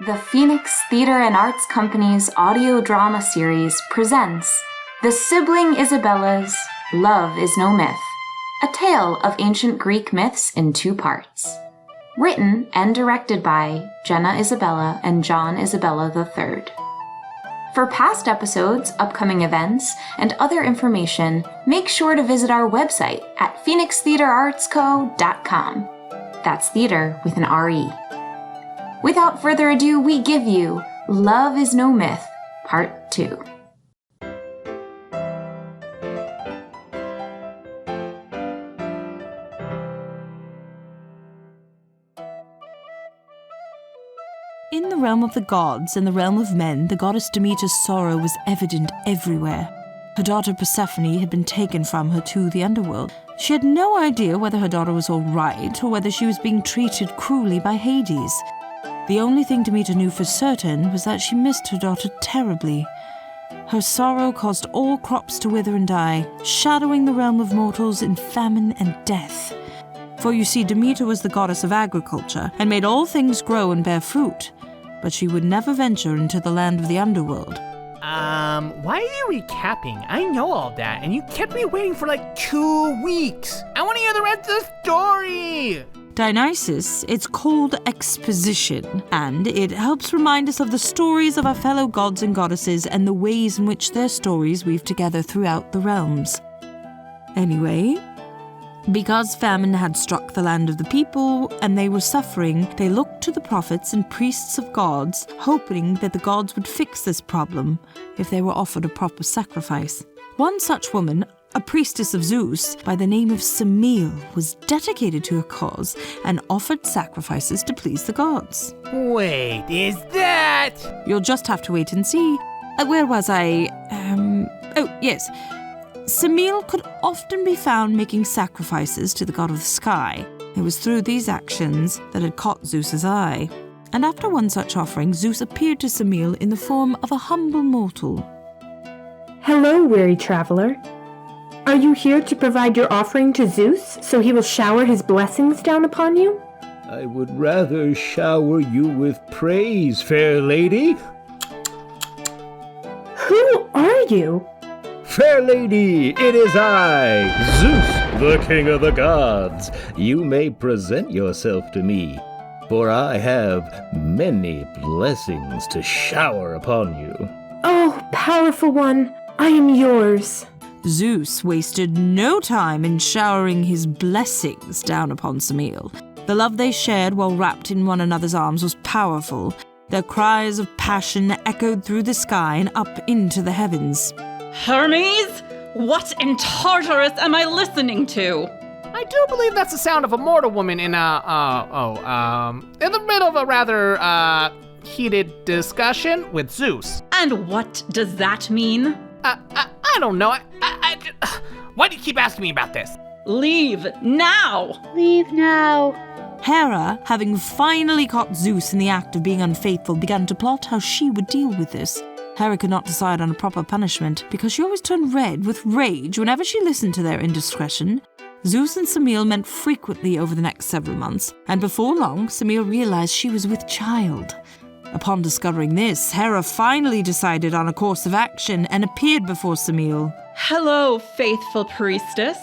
The Phoenix Theatre and Arts Company's audio drama series presents The Sibling Isabella's Love is No Myth, a tale of ancient Greek myths in 2 parts. Written and directed by Jenna Isabella and John Isabella III. For past episodes, upcoming events, and other information, make sure to visit our website at phoenixtheatreartsco.com. That's theater with an R-E. Without further ado, we give you Love is No Myth, Part 2. In the realm of the gods and the realm of men, the goddess Demeter's sorrow was evident everywhere. Her daughter Persephone had been taken from her to the underworld. She had no idea whether her daughter was all right or whether she was being treated cruelly by Hades. The only thing Demeter knew for certain was that she missed her daughter terribly. Her sorrow caused all crops to wither and die, shadowing the realm of mortals in famine and death. For you see, Demeter was the goddess of agriculture and made all things grow and bear fruit, but she would never venture into the land of the underworld. Why are you recapping? I know all that, and you kept me waiting for like 2 weeks. I want to hear the rest of the story! Dionysus, it's called exposition, and it helps remind us of the stories of our fellow gods and goddesses and the ways in which their stories weave together throughout the realms. Anyway, because famine had struck the land of the people and they were suffering, they looked to the prophets and priests of gods, hoping that the gods would fix this problem if they were offered a proper sacrifice. One such woman, a priestess of Zeus by the name of Semele, was dedicated to her cause and offered sacrifices to please the gods. Wait, is that? You'll just have to wait and see. Where was I? Oh, yes. Semele could often be found making sacrifices to the god of the sky. It was through these actions that had caught Zeus's eye. And after one such offering, Zeus appeared to Semele in the form of a humble mortal. Hello, weary traveler. Are you here to provide your offering to Zeus so he will shower his blessings down upon you? I would rather shower you with praise, fair lady. Who are you? Fair lady, it is I, Zeus, the king of the gods. You may present yourself to me, for I have many blessings to shower upon you. Oh, powerful one, I am yours. Zeus wasted no time in showering his blessings down upon Semele. The love they shared while wrapped in one another's arms was powerful. Their cries of passion echoed through the sky and up into the heavens. Hermes? What in Tartarus am I listening to? I do believe that's the sound of a mortal woman in the middle of a rather, heated discussion with Zeus. And what does that mean? I don't know. Why do you keep asking me about this? Leave now! Leave now. Hera, having finally caught Zeus in the act of being unfaithful, began to plot how she would deal with this. Hera could not decide on a proper punishment because she always turned red with rage whenever she listened to their indiscretion. Zeus and Semele met frequently over the next several months, and before long, Semele realized she was with child. Upon discovering this, Hera finally decided on a course of action and appeared before Semele. Hello, faithful priestess.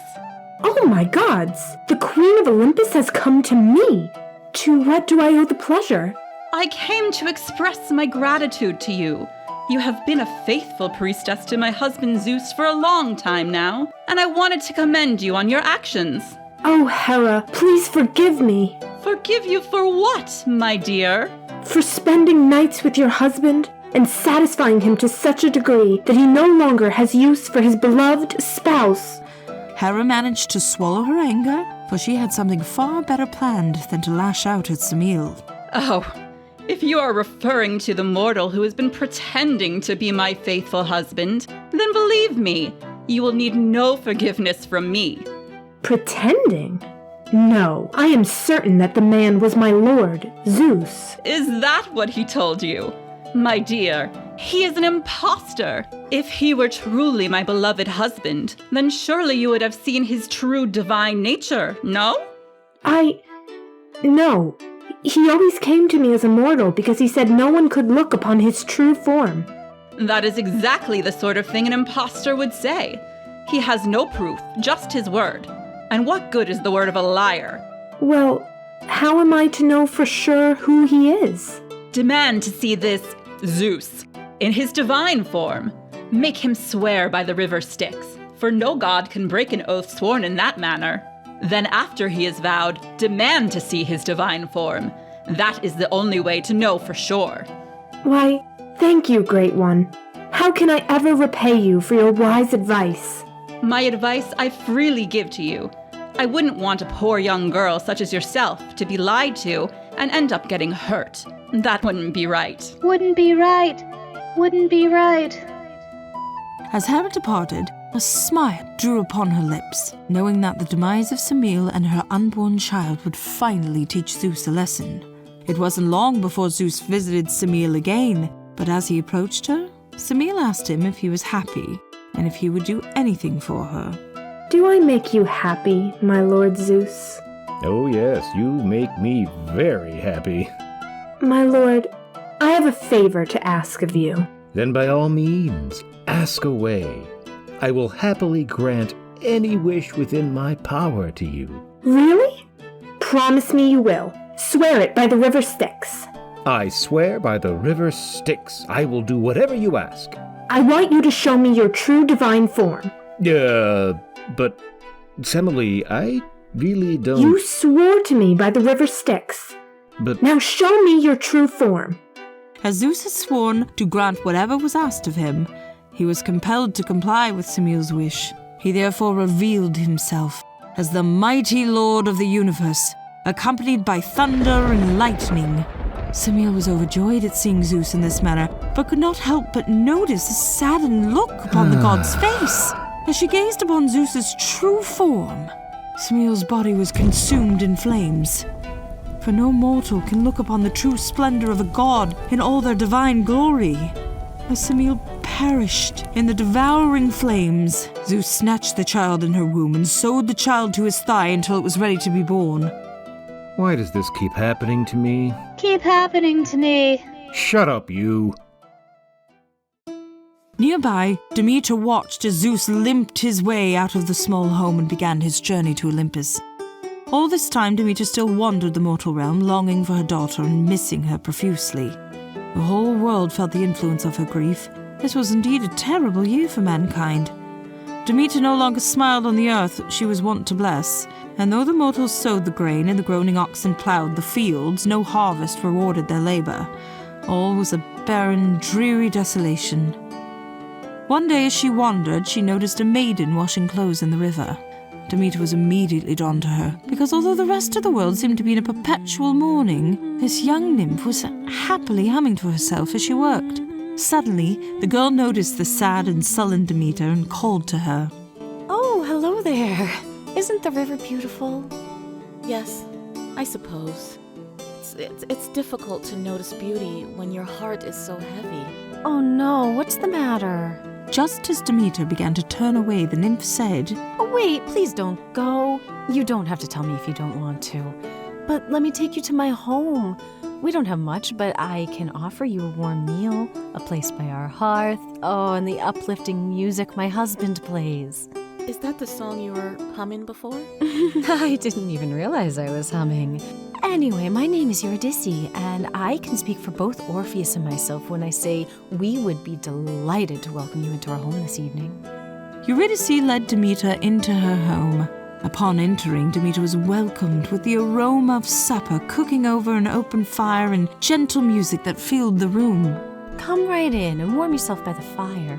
Oh my gods, the Queen of Olympus has come to me. To what do I owe the pleasure? I came to express my gratitude to you. You have been a faithful priestess to my husband Zeus for a long time now, and I wanted to commend you on your actions. Oh, Hera, please forgive me. Forgive you for what, my dear? For spending nights with your husband and satisfying him to such a degree that he no longer has use for his beloved spouse. Hera managed to swallow her anger, for she had something far better planned than to lash out at Semele. Oh, if you are referring to the mortal who has been pretending to be my faithful husband, then believe me, you will need no forgiveness from me. Pretending? No, I am certain that the man was my lord, Zeus. Is that what he told you? My dear, he is an impostor. If he were truly my beloved husband, then surely you would have seen his true divine nature, no? No. He always came to me as a mortal because he said no one could look upon his true form. That is exactly the sort of thing an impostor would say. He has no proof, just his word. And what good is the word of a liar? Well, how am I to know for sure who he is? Demand to see this Zeus in his divine form. Make him swear by the river Styx, for no god can break an oath sworn in that manner. Then after he is vowed, demand to see his divine form. That is the only way to know for sure. Why, thank you, Great One. How can I ever repay you for your wise advice? My advice I freely give to you. I wouldn't want a poor young girl such as yourself to be lied to and end up getting hurt. That wouldn't be right. Wouldn't be right. Wouldn't be right. As Hera departed, a smile drew upon her lips, knowing that the demise of Semele and her unborn child would finally teach Zeus a lesson. It wasn't long before Zeus visited Semele again, but as he approached her, Semele asked him if he was happy and if he would do anything for her. Do I make you happy, my Lord Zeus? Oh yes, you make me very happy. My lord, I have a favor to ask of you. Then by all means, ask away. I will happily grant any wish within my power to you. Really? Promise me you will. Swear it by the river Styx. I swear by the river Styx, I will do whatever you ask. I want you to show me your true divine form. But Semele, I really don't... You swore to me by the river Styx. But... Now show me your true form. As Zeus had sworn to grant whatever was asked of him, he was compelled to comply with Semele's wish. He therefore revealed himself as the mighty lord of the universe, accompanied by thunder and lightning. Semele was overjoyed at seeing Zeus in this manner, but could not help but notice a saddened look upon the god's face. As she gazed upon Zeus's true form, Semele's body was consumed in flames. For no mortal can look upon the true splendor of a god in all their divine glory. As Semele perished in the devouring flames, Zeus snatched the child in her womb and sewed the child to his thigh until it was ready to be born. Why does this keep happening to me? Keep happening to me. Shut up, you! Nearby, Demeter watched as Zeus limped his way out of the small home and began his journey to Olympus. All this time, Demeter still wandered the mortal realm, longing for her daughter and missing her profusely. The whole world felt the influence of her grief. This was indeed a terrible year for mankind. Demeter no longer smiled on the earth she was wont to bless, and though the mortals sowed the grain and the groaning oxen ploughed the fields, no harvest rewarded their labor. All was a barren, dreary desolation. One day as she wandered, she noticed a maiden washing clothes in the river. Demeter was immediately drawn to her, because although the rest of the world seemed to be in a perpetual mourning, this young nymph was happily humming to herself as she worked. Suddenly, the girl noticed the sad and sullen Demeter and called to her. Oh, hello there. Isn't the river beautiful? Yes, I suppose. It's difficult to notice beauty when your heart is so heavy. Oh no, what's the matter? Just as Demeter began to turn away, the nymph said, Oh wait, please don't go. You don't have to tell me if you don't want to. But let me take you to my home. We don't have much, but I can offer you a warm meal, a place by our hearth, and the uplifting music my husband plays. Is that the song you were humming before? I didn't even realize I was humming. Anyway, my name is Eurydice, and I can speak for both Orpheus and myself when I say we would be delighted to welcome you into our home this evening. Eurydice led Demeter into her home. Upon entering, Demeter was welcomed with the aroma of supper cooking over an open fire and gentle music that filled the room. Come right in and warm yourself by the fire.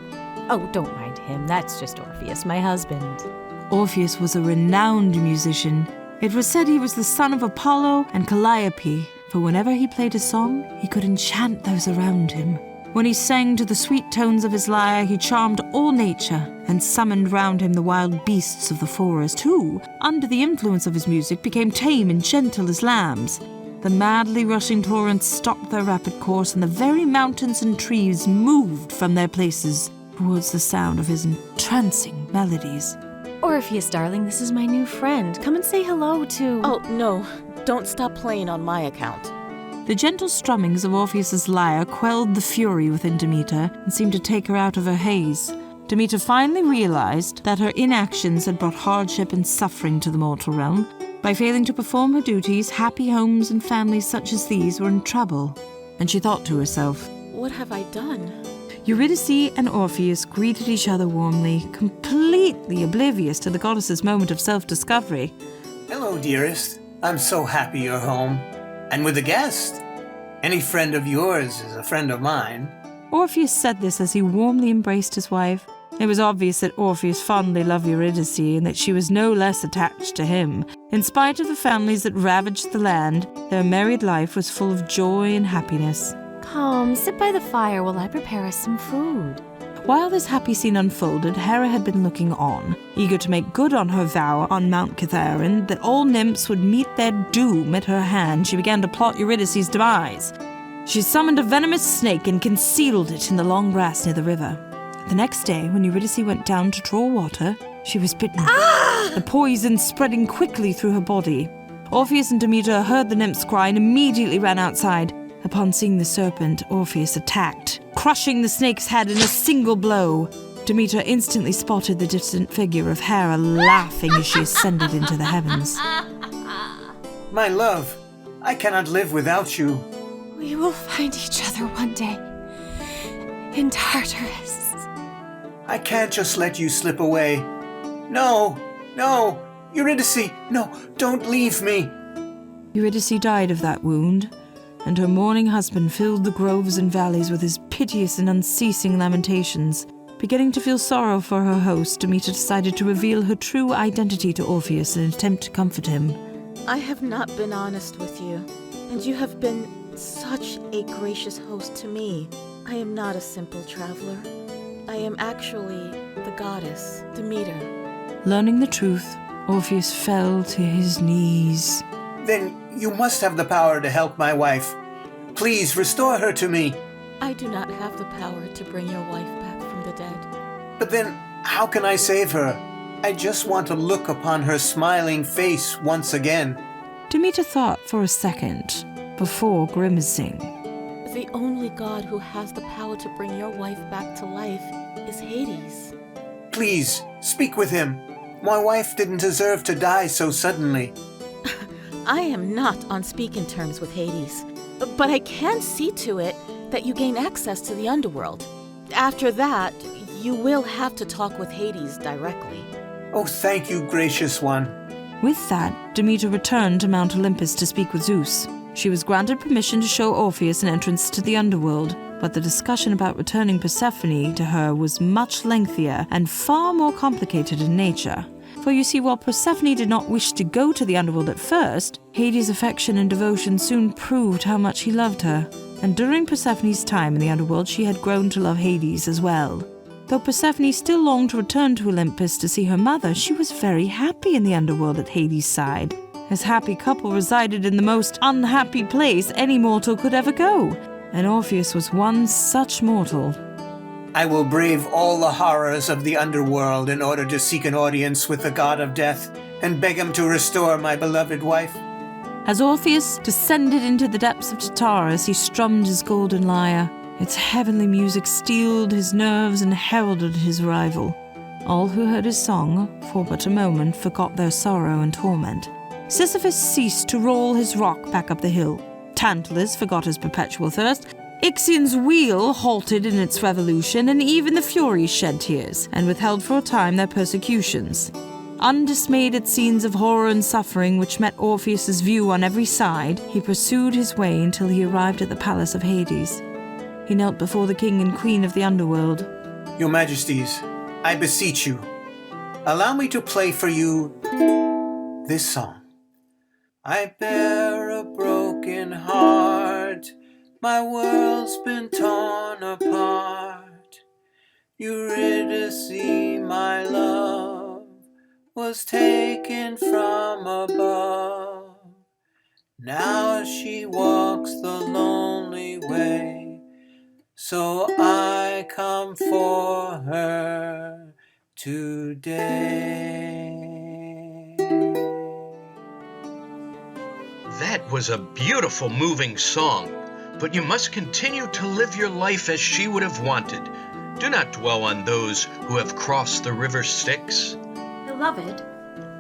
Oh, don't mind him. That's just Orpheus, my husband. Orpheus was a renowned musician. It was said he was the son of Apollo and Calliope, for whenever he played a song, he could enchant those around him. When he sang to the sweet tones of his lyre, he charmed all nature and summoned round him the wild beasts of the forest, who, under the influence of his music, became tame and gentle as lambs. The madly rushing torrents stopped their rapid course, and the very mountains and trees moved from their places towards the sound of his entrancing melodies. Orpheus, darling, this is my new friend. Come and say hello to... Oh, no. Don't stop playing on my account. The gentle strummings of Orpheus's lyre quelled the fury within Demeter and seemed to take her out of her haze. Demeter finally realized that her inactions had brought hardship and suffering to the mortal realm. By failing to perform her duties, happy homes and families such as these were in trouble. And she thought to herself, What have I done? Eurydice and Orpheus greeted each other warmly, completely oblivious to the goddess's moment of self-discovery. Hello, dearest. I'm so happy you're home. And with a guest. Any friend of yours is a friend of mine. Orpheus said this as he warmly embraced his wife. It was obvious that Orpheus fondly loved Eurydice and that she was no less attached to him. In spite of the families that ravaged the land, their married life was full of joy and happiness. Come, sit by the fire while I prepare us some food. While this happy scene unfolded, Hera had been looking on, eager to make good on her vow on Mount Kithaeron that all nymphs would meet their doom at her hand. She began to plot Eurydice's demise. She summoned a venomous snake and concealed it in the long grass near the river. The next day, when Eurydice went down to draw water, she was bitten, the poison spreading quickly through her body. Orpheus and Demeter heard the nymph's cry and immediately ran outside. Upon seeing the serpent, Orpheus attacked, crushing the snake's head in a single blow. Demeter instantly spotted the distant figure of Hera laughing as she ascended into the heavens. My love, I cannot live without you. We will find each other one day in Tartarus. I can't just let you slip away. No, Eurydice, no, don't leave me. Eurydice died of that wound, and her mourning husband filled the groves and valleys with his piteous and unceasing lamentations. Beginning to feel sorrow for her host, Demeter decided to reveal her true identity to Orpheus in an attempt to comfort him. I have not been honest with you, and you have been such a gracious host to me. I am not a simple traveler. I am actually the goddess, Demeter. Learning the truth, Orpheus fell to his knees. Then you must have the power to help my wife. Please restore her to me. I do not have the power to bring your wife back from the dead. But then, how can I save her? I just want to look upon her smiling face once again. Demeter thought for a second before grimacing. The only god who has the power to bring your wife back to life is Hades. Please, speak with him. My wife didn't deserve to die so suddenly. I am not on speaking terms with Hades, but I can see to it that you gain access to the underworld. After that, you will have to talk with Hades directly. Oh, thank you, gracious one. With that, Demeter returned to Mount Olympus to speak with Zeus. She was granted permission to show Orpheus an entrance to the underworld, but the discussion about returning Persephone to her was much lengthier and far more complicated in nature. For you see, while Persephone did not wish to go to the underworld at first, Hades' affection and devotion soon proved how much he loved her. And during Persephone's time in the underworld, she had grown to love Hades as well. Though Persephone still longed to return to Olympus to see her mother, she was very happy in the underworld at Hades' side. This happy couple resided in the most unhappy place any mortal could ever go, and Orpheus was one such mortal. I will brave all the horrors of the underworld in order to seek an audience with the god of death and beg him to restore my beloved wife. As Orpheus descended into the depths of Tartarus, he strummed his golden lyre. Its heavenly music steeled his nerves and heralded his arrival. All who heard his song, for but a moment, forgot their sorrow and torment. Sisyphus ceased to roll his rock back up the hill. Tantalus forgot his perpetual thirst. Ixion's wheel halted in its revolution, and even the Furies shed tears, and withheld for a time their persecutions. Undismayed at scenes of horror and suffering which met Orpheus's view on every side, he pursued his way until he arrived at the palace of Hades. He knelt before the king and queen of the underworld. Your Majesties, I beseech you, allow me to play for you this song. I bear a broken heart, my world's been torn apart. Eurydice, my love, was taken from above. Now she walks the lonely way, so I come for her today. That was a beautiful, moving song, but you must continue to live your life as she would have wanted. Do not dwell on those who have crossed the river Styx. Beloved,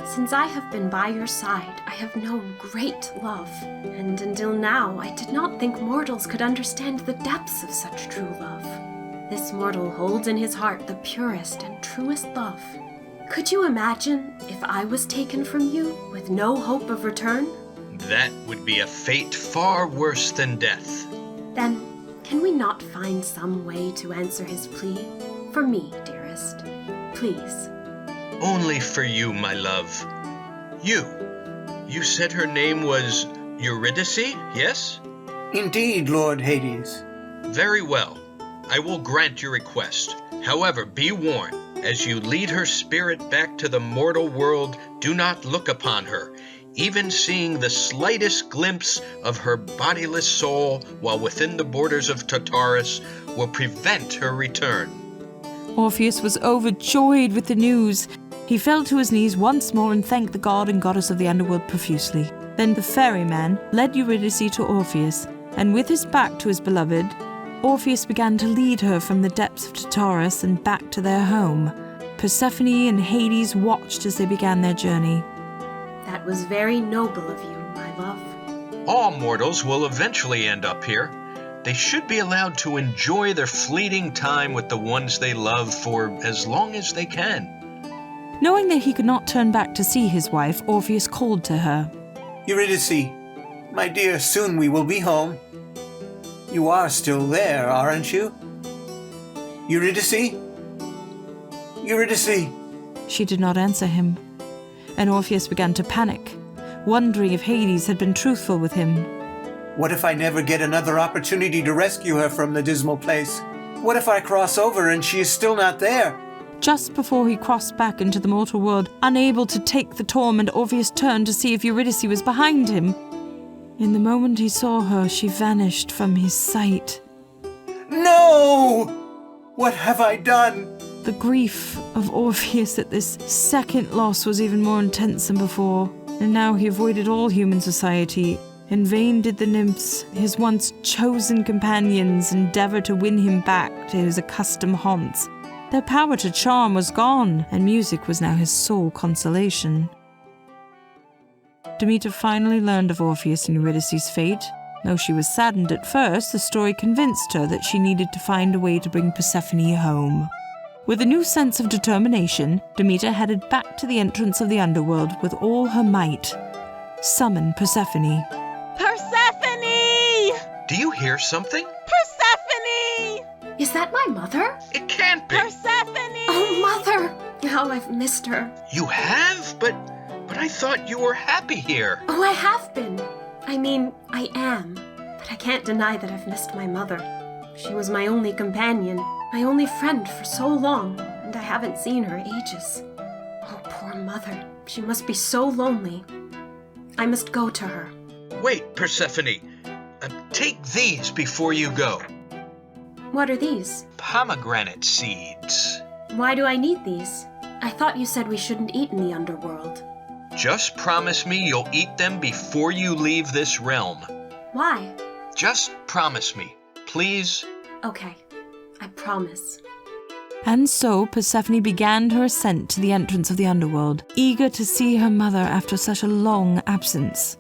since I have been by your side, I have known great love, and until now I did not think mortals could understand the depths of such true love. This mortal holds in his heart the purest and truest love. Could you imagine if I was taken from you with no hope of return? That would be a fate far worse than death. Then, can we not find some way to answer his plea? For me, dearest. Please. Only for you, my love. You said her name was Eurydice, yes? Indeed, Lord Hades. Very well. I will grant your request. However, be warned, as you lead her spirit back to the mortal world, do not look upon her. Even seeing the slightest glimpse of her bodiless soul while within the borders of Tartarus will prevent her return. Orpheus was overjoyed with the news. He fell to his knees once more and thanked the god and goddess of the underworld profusely. Then the ferryman led Eurydice to Orpheus, and with his back to his beloved, Orpheus began to lead her from the depths of Tartarus and back to their home. Persephone and Hades watched as they began their journey. That was very noble of you, my love. All mortals will eventually end up here. They should be allowed to enjoy their fleeting time with the ones they love for as long as they can. Knowing that he could not turn back to see his wife, Orpheus called to her. Eurydice, my dear, soon we will be home. You are still there, aren't you? Eurydice? Eurydice! She did not answer him, and Orpheus began to panic, wondering if Hades had been truthful with him. What if I never get another opportunity to rescue her from the dismal place? What if I cross over and she is still not there? Just before he crossed back into the mortal world, unable to take the torment, Orpheus turned to see if Eurydice was behind him. In the moment he saw her, she vanished from his sight. No! What have I done? The grief of Orpheus at this second loss was even more intense than before, and now he avoided all human society. In vain did the nymphs, his once chosen companions, endeavor to win him back to his accustomed haunts. Their power to charm was gone, and music was now his sole consolation. Demeter finally learned of Orpheus and Eurydice's fate. Though she was saddened at first, the story convinced her that she needed to find a way to bring Persephone home. With a new sense of determination, Demeter headed back to the entrance of the underworld with all her might. Summon Persephone. Persephone! Do you hear something? Persephone! Is that my mother? It can't be. Persephone! Oh, Mother! How I've missed her. You have? But I thought you were happy here. Oh, I have been. I mean, I am. But I can't deny that I've missed my mother. She was my only companion, my only friend for so long, and I haven't seen her ages. Oh, poor mother. She must be so lonely. I must go to her. Wait, Persephone. Take these before you go. What are these? Pomegranate seeds. Why do I need these? I thought you said we shouldn't eat in the underworld. Just promise me you'll eat them before you leave this realm. Why? Just promise me, please. Okay, I promise. And so Persephone began her ascent to the entrance of the underworld, eager to see her mother after such a long absence.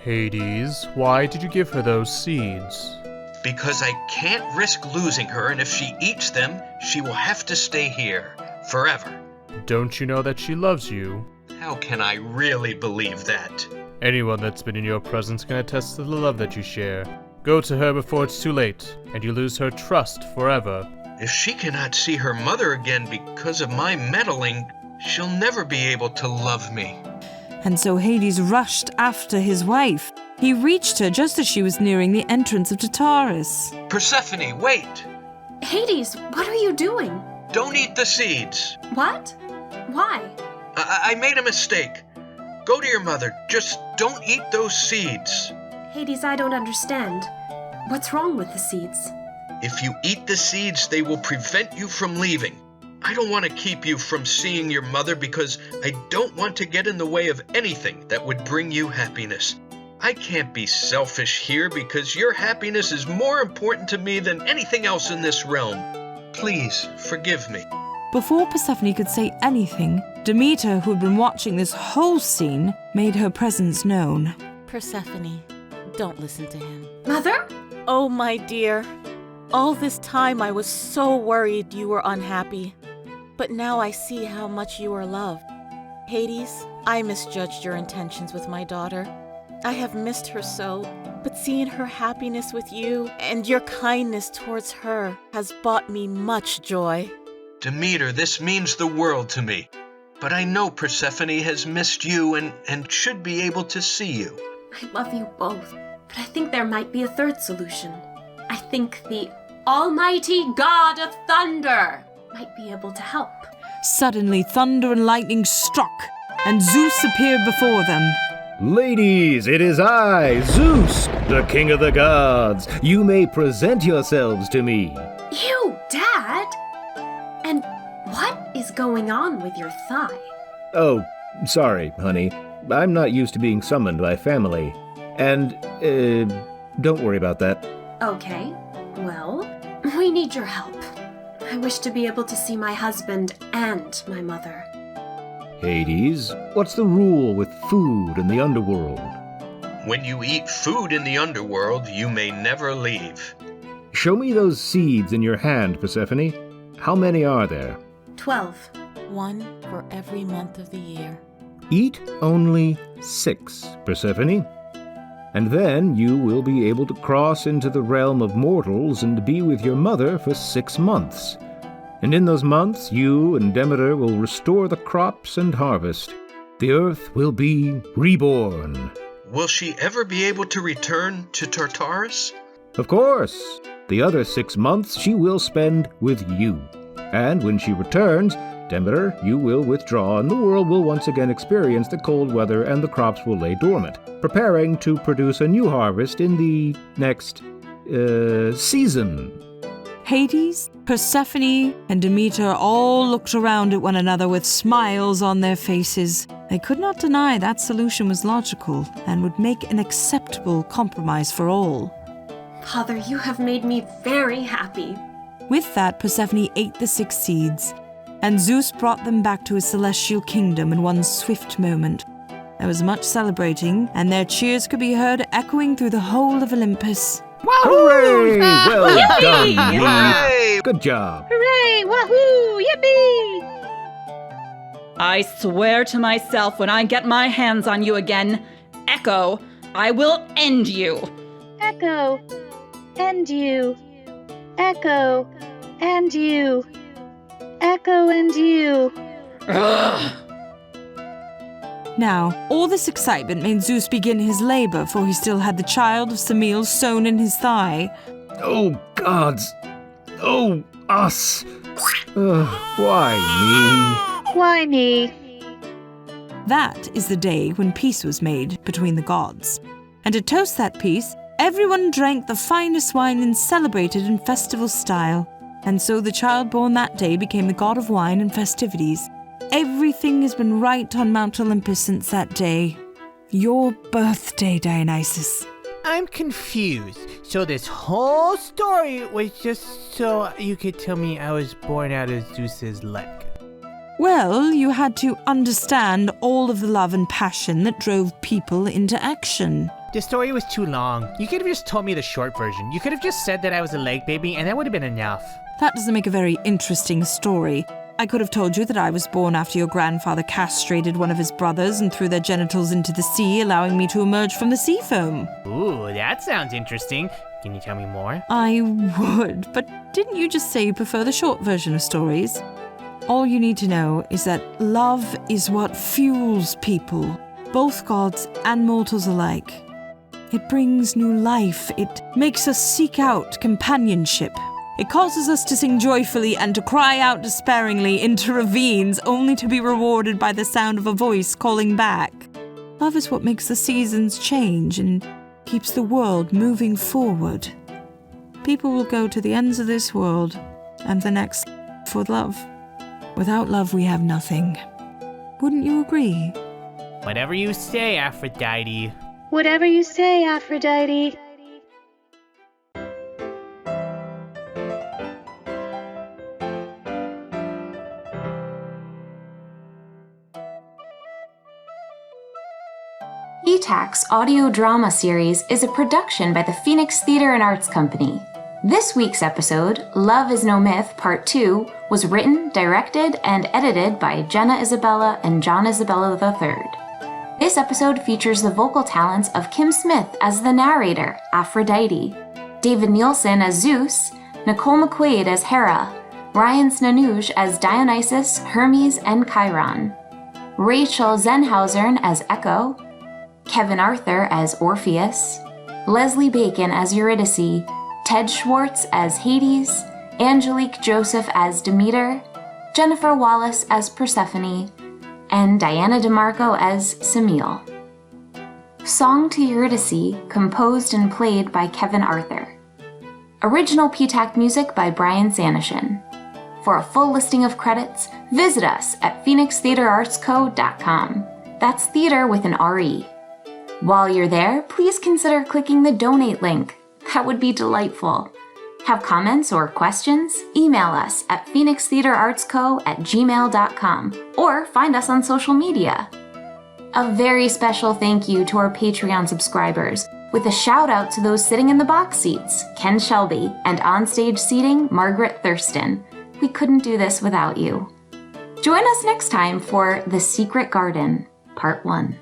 Hades, why did you give her those seeds? Because I can't risk losing her, and if she eats them, she will have to stay here forever. Don't you know that she loves you? How can I really believe that? Anyone that's been in your presence can attest to the love that you share. Go to her before it's too late, and you lose her trust forever. If she cannot see her mother again because of my meddling, she'll never be able to love me. And so Hades rushed after his wife. He reached her just as she was nearing the entrance of Tartarus. Persephone, wait! Hades, what are you doing? Don't eat the seeds. What? Why? I made a mistake. Go to your mother. Just don't eat those seeds. Hades, I don't understand. What's wrong with the seeds? If you eat the seeds, they will prevent you from leaving. I don't want to keep you from seeing your mother because I don't want to get in the way of anything that would bring you happiness. I can't be selfish here because your happiness is more important to me than anything else in this realm. Please, forgive me. Before Persephone could say anything, Demeter, who had been watching this whole scene, made her presence known. Persephone, don't listen to him. Mother? Oh, my dear. All this time I was so worried you were unhappy. But now I see how much you are loved. Hades, I misjudged your intentions with my daughter. I have missed her so, but seeing her happiness with you and your kindness towards her has brought me much joy. Demeter, this means the world to me. But I know Persephone has missed you and should be able to see you. I love you both, but I think there might be a third solution. I think the Almighty God of Thunder might be able to help. Suddenly, thunder and lightning struck, and Zeus appeared before them. Ladies, it is I, Zeus, the king of the gods. You may present yourselves to me. You, Dad? And what is going on with your thigh? Oh, sorry, honey. I'm not used to being summoned by family. And, don't worry about that. Okay, well, we need your help. I wish to be able to see my husband and my mother. Hades, what's the rule with food in the underworld? When you eat food in the underworld, you may never leave. Show me those seeds in your hand, Persephone. How many are there? 12. 1 for every month of the year. Eat only 6, Persephone. And then you will be able to cross into the realm of mortals and be with your mother for 6 months. And in those months, you and Demeter will restore the crops and harvest. The earth will be reborn. Will she ever be able to return to Tartarus? Of course. The other 6 months she will spend with you. And when she returns, Demeter, you will withdraw, and the world will once again experience the cold weather, and the crops will lay dormant, preparing to produce a new harvest in the next, season. Hades, Persephone, and Demeter all looked around at one another with smiles on their faces. They could not deny that solution was logical and would make an acceptable compromise for all. Father, you have made me very happy. With that, Persephone ate the 6 seeds, and Zeus brought them back to his celestial kingdom in one swift moment. There was much celebrating, and their cheers could be heard echoing through the whole of Olympus. Hooray! Well Yippee! done, Hooray! me. Good job. Hooray! Wahoo! Yippee! I swear to myself when I get my hands on you again, Echo, I will end you. Echo, and you. Echo, and you. Echo, and you. Ugh. Now, all this excitement made Zeus begin his labor, for he still had the child of Semele sewn in his thigh. Oh, gods. Oh, us. Why me? Why me? That is the day when peace was made between the gods. And to toast that peace, everyone drank the finest wine and celebrated in festival style. And so the child born that day became the god of wine and festivities. Everything has been right on Mount Olympus since that day. Your birthday, Dionysus. I'm confused. So this whole story was just so you could tell me I was born out of Zeus's leg. Well, you had to understand all of the love and passion that drove people into action. The story was too long. You could have just told me the short version. You could have just said that I was a leg baby and that would have been enough. That doesn't make a very interesting story. I could have told you that I was born after your grandfather castrated one of his brothers and threw their genitals into the sea, allowing me to emerge from the sea foam. Ooh, that sounds interesting. Can you tell me more? I would, but didn't you just say you prefer the short version of stories? All you need to know is that love is what fuels people, both gods and mortals alike. It brings new life. It makes us seek out companionship. It causes us to sing joyfully and to cry out despairingly into ravines, only to be rewarded by the sound of a voice calling back. Love is what makes the seasons change and keeps the world moving forward. People will go to the ends of this world and the next for love. Without love, we have nothing. Wouldn't you agree? Whatever you say, Aphrodite. Whatever you say, Aphrodite. PTAC's audio drama series is a production by the Phoenix Theater and Arts Company. This week's episode, Love is No Myth Part 2, was written, directed, and edited by Jenna Isabella and John Isabella III. This episode features the vocal talents of Kim Smith as the narrator, Aphrodite, David Nielsen as Zeus, Nicole McQuaid as Hera, Ryan Snanouge as Dionysus, Hermes, and Chiron, Rachel Zenhausen as Echo, Kevin Arthur as Orpheus, Leslie Bacon as Eurydice, Ted Schwartz as Hades, Angelique Joseph as Demeter, Jennifer Wallace as Persephone, and Diana DeMarco as Semele. Song to Eurydice, composed and played by Kevin Arthur. Original PTAC music by Brian Sanishin. For a full listing of credits, visit us at phoenixtheaterartsco.com. That's theater with an R-E. While you're there, please consider clicking the donate link. That would be delightful. Have comments or questions? Email us at phoenixtheaterartsco@gmail.com or find us on social media. A very special thank you to our Patreon subscribers, with a shout out to those sitting in the box seats, Ken Shelby, and onstage seating, Margaret Thurston. We couldn't do this without you. Join us next time for The Secret Garden, Part 1.